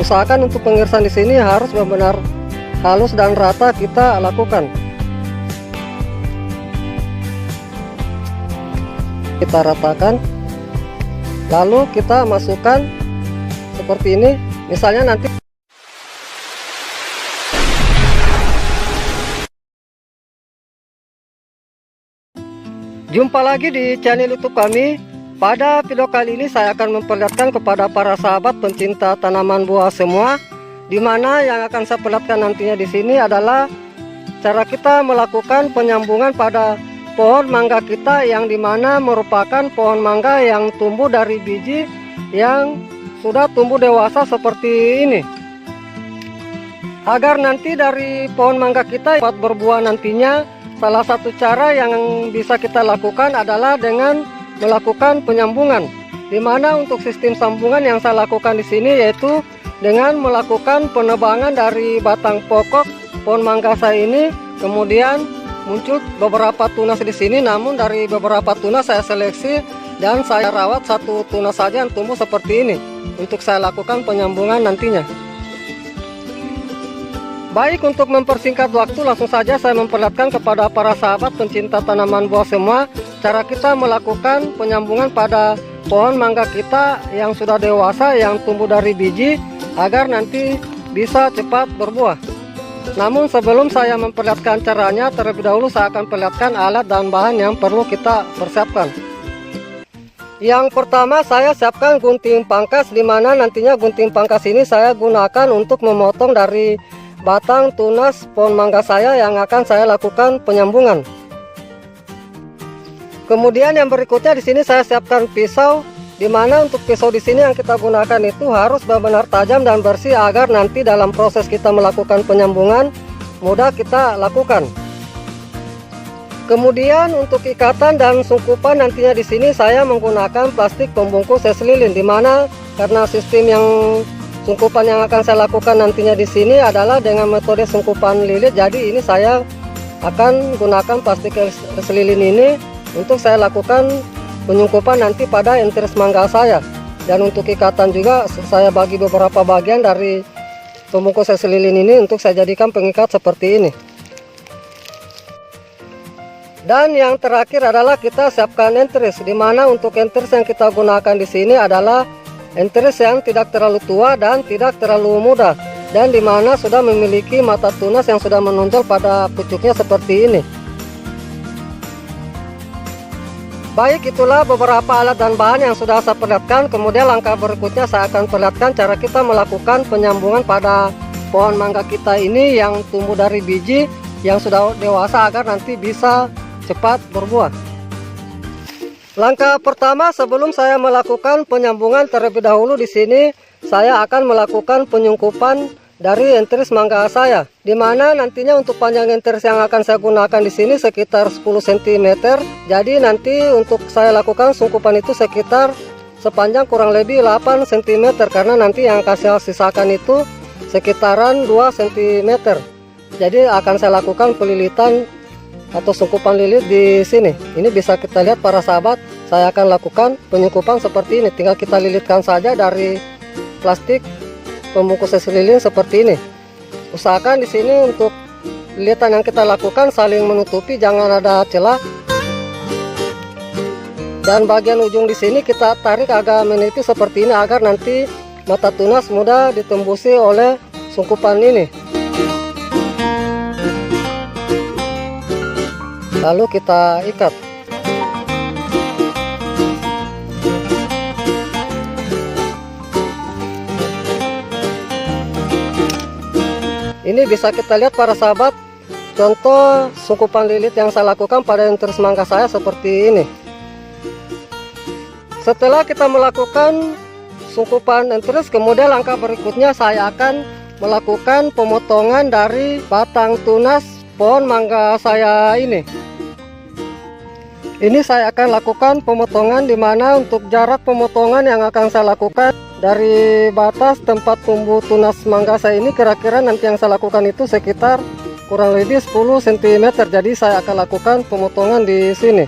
Usahakan untuk pengirisan di sini harus benar-benar halus dan rata kita lakukan. Kita ratakan, lalu kita masukkan seperti ini. Misalnya nanti jumpa lagi di channel YouTube kami. Pada video kali ini saya akan memperlihatkan kepada para sahabat pencinta tanaman buah semua, di mana yang akan saya perlihatkan nantinya di sini adalah cara kita melakukan penyambungan pada pohon mangga kita, yang dimana merupakan pohon mangga yang tumbuh dari biji yang sudah tumbuh dewasa seperti ini. Agar nanti dari pohon mangga kita dapat berbuah nantinya, salah satu cara yang bisa kita lakukan adalah dengan melakukan penyambungan, di mana untuk sistem sambungan yang saya lakukan di sini yaitu dengan melakukan penebangan dari batang pokok pohon mangga saya ini. Kemudian muncul beberapa tunas di sini, namun dari beberapa tunas saya seleksi dan saya rawat satu tunas saja yang tumbuh seperti ini untuk saya lakukan penyambungan nantinya. Baik, untuk mempersingkat waktu, langsung saja saya memperlihatkan kepada para sahabat pencinta tanaman buah semua cara kita melakukan penyambungan pada pohon mangga kita yang sudah dewasa, yang tumbuh dari biji, agar nanti bisa cepat berbuah. Namun sebelum saya memperlihatkan caranya, terlebih dahulu saya akan perlihatkan alat dan bahan yang perlu kita persiapkan. Yang pertama, saya siapkan gunting pangkas, di mana nantinya gunting pangkas ini saya gunakan untuk memotong dari batang tunas pohon mangga saya yang akan saya lakukan penyambungan. Kemudian yang berikutnya di sini saya siapkan pisau, di mana untuk pisau di sini yang kita gunakan itu harus benar-benar tajam dan bersih agar nanti dalam proses kita melakukan penyambungan mudah kita lakukan. Kemudian untuk ikatan dan sungkupan nantinya di sini saya menggunakan plastik pembungkus es lilin, di mana karena sistem yang sungkupan yang akan saya lakukan nantinya di sini adalah dengan metode sungkupan lilit. Jadi ini saya akan gunakan plastik es lilin ini untuk saya lakukan penyungkupan nanti pada enteris mangga saya. Dan untuk ikatan juga saya bagi beberapa bagian dari pembungkus es lilin ini untuk saya jadikan pengikat seperti ini. Dan yang terakhir adalah kita siapkan enteris, di mana untuk enteris yang kita gunakan di sini adalah enteris yang tidak terlalu tua dan tidak terlalu muda, dan dimana sudah memiliki mata tunas yang sudah menonjol pada pucuknya seperti ini. Baik, itulah beberapa alat dan bahan yang sudah saya perlihatkan. Kemudian langkah berikutnya saya akan perlihatkan cara kita melakukan penyambungan pada pohon mangga kita ini yang tumbuh dari biji yang sudah dewasa agar nanti bisa cepat berbuah. Langkah pertama, sebelum saya melakukan penyambungan, terlebih dahulu di sini saya akan melakukan penyungkupan dari enteris mangga saya, di mana nantinya untuk panjang enteris yang akan saya gunakan di sini sekitar 10 cm. Jadi nanti untuk saya lakukan sungkupan itu sekitar sepanjang kurang lebih 8 cm, karena nanti yang akan saya sisakan itu sekitaran 2 cm. Jadi akan saya lakukan pelilitan atau sungkupan lilit di sini. Ini bisa kita lihat para sahabat, saya akan lakukan penyungkupan seperti ini. Tinggal kita lilitkan saja dari plastik pembungkus es lilin seperti ini. Usahakan di sini untuk lilitan yang kita lakukan saling menutupi, jangan ada celah. Dan bagian ujung di sini kita tarik agak menipis seperti ini agar nanti mata tunas mudah ditembusi oleh sungkupan ini. Lalu kita ikat. Ini bisa kita lihat para sahabat, contoh sungkupan lilit yang saya lakukan pada enteris mangga saya seperti ini. Setelah kita melakukan sungkupan enteris, kemudian langkah berikutnya saya akan melakukan pemotongan dari batang tunas pohon mangga saya ini. Ini saya akan lakukan pemotongan, di mana untuk jarak pemotongan yang akan saya lakukan dari batas tempat tumbuh tunas mangga saya ini, kira-kira nanti yang saya lakukan itu sekitar kurang lebih 10 cm. Jadi saya akan lakukan pemotongan di sini.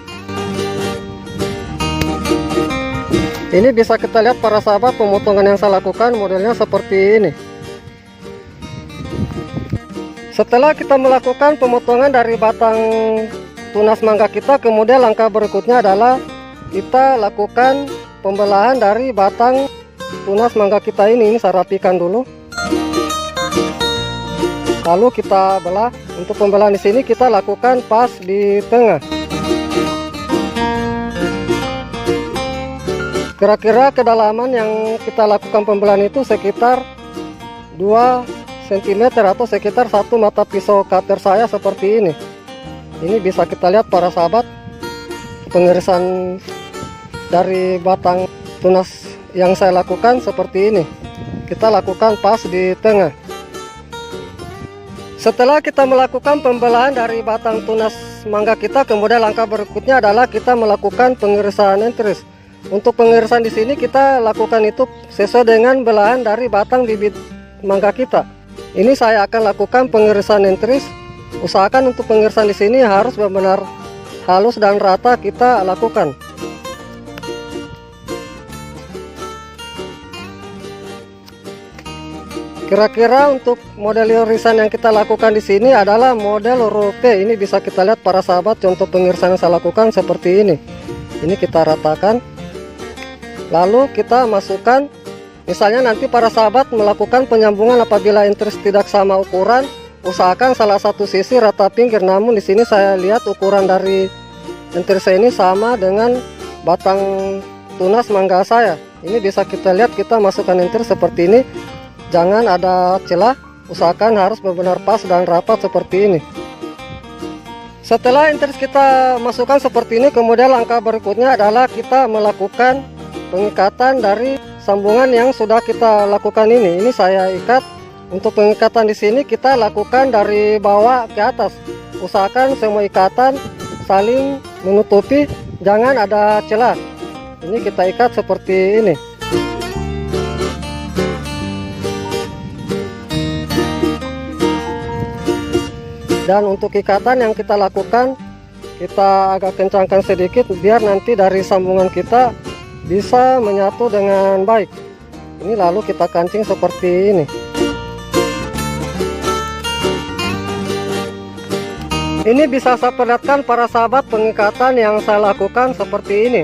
Ini bisa kita lihat para sahabat, pemotongan yang saya lakukan modelnya seperti ini. Setelah kita melakukan pemotongan dari batang tunas mangga kita, kemudian langkah berikutnya adalah kita lakukan pembelahan dari batang tunas mangga kita ini. Ini saya rapikan dulu. Lalu kita belah. Untuk pembelahan di sini kita lakukan pas di tengah. Kira-kira kedalaman yang kita lakukan pembelahan itu sekitar 2 cm atau sekitar 1 mata pisau cutter saya seperti ini. Ini bisa kita lihat para sahabat, pengirisan dari batang tunas yang saya lakukan seperti ini. Kita lakukan pas di tengah. Setelah kita melakukan pembelahan dari batang tunas mangga kita, kemudian langkah berikutnya adalah kita melakukan pengirisan entris. Untuk pengirisan di sini kita lakukan itu sesuai dengan belahan dari batang bibit mangga kita. Ini saya akan lakukan pengirisan entris. Usahakan untuk pengirisan di sini harus benar-benar halus dan rata kita lakukan. Kira-kira untuk model irisan yang kita lakukan di sini adalah model huruf P. Ini bisa kita lihat para sahabat, contoh pengirisan yang saya lakukan seperti ini. Ini kita ratakan. Lalu kita masukkan, misalnya nanti para sahabat melakukan penyambungan apabila entris tidak sama ukuran, usahakan salah satu sisi rata pinggir. Namun di sini saya lihat ukuran dari entris ini sama dengan batang tunas mangga saya. Ini bisa kita lihat, kita masukkan entris seperti ini, jangan ada celah, usahakan harus benar-benar pas dan rapat seperti ini. Setelah entris kita masukkan seperti ini, kemudian langkah berikutnya adalah kita melakukan pengikatan dari sambungan yang sudah kita lakukan ini. Ini saya ikat. Untuk pengikatan di sini kita lakukan dari bawah ke atas. Usahakan semua ikatan saling menutupi, jangan ada celah. Ini kita ikat seperti ini. Dan untuk ikatan yang kita lakukan, kita agak kencangkan sedikit biar nanti dari sambungan kita bisa menyatu dengan baik. Ini lalu kita kancing seperti ini. Ini bisa saya perlihatkan para sahabat pengikatan yang saya lakukan seperti ini.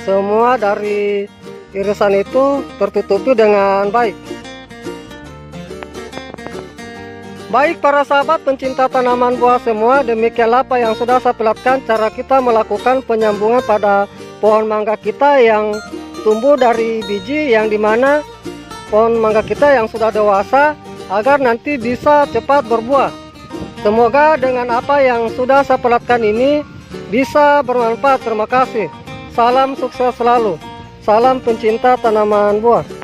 Semua dari irisan itu tertutupi dengan baik. Baik para sahabat pencinta tanaman buah semua, demikianlah apa yang sudah saya perlihatkan cara kita melakukan penyambungan pada pohon mangga kita yang tumbuh dari biji, yang dimana pohon mangga kita yang sudah dewasa agar nanti bisa cepat berbuah. Semoga dengan apa yang sudah saya perlihatkan ini bisa bermanfaat. Terima kasih. Salam sukses selalu. Salam pencinta tanaman buah.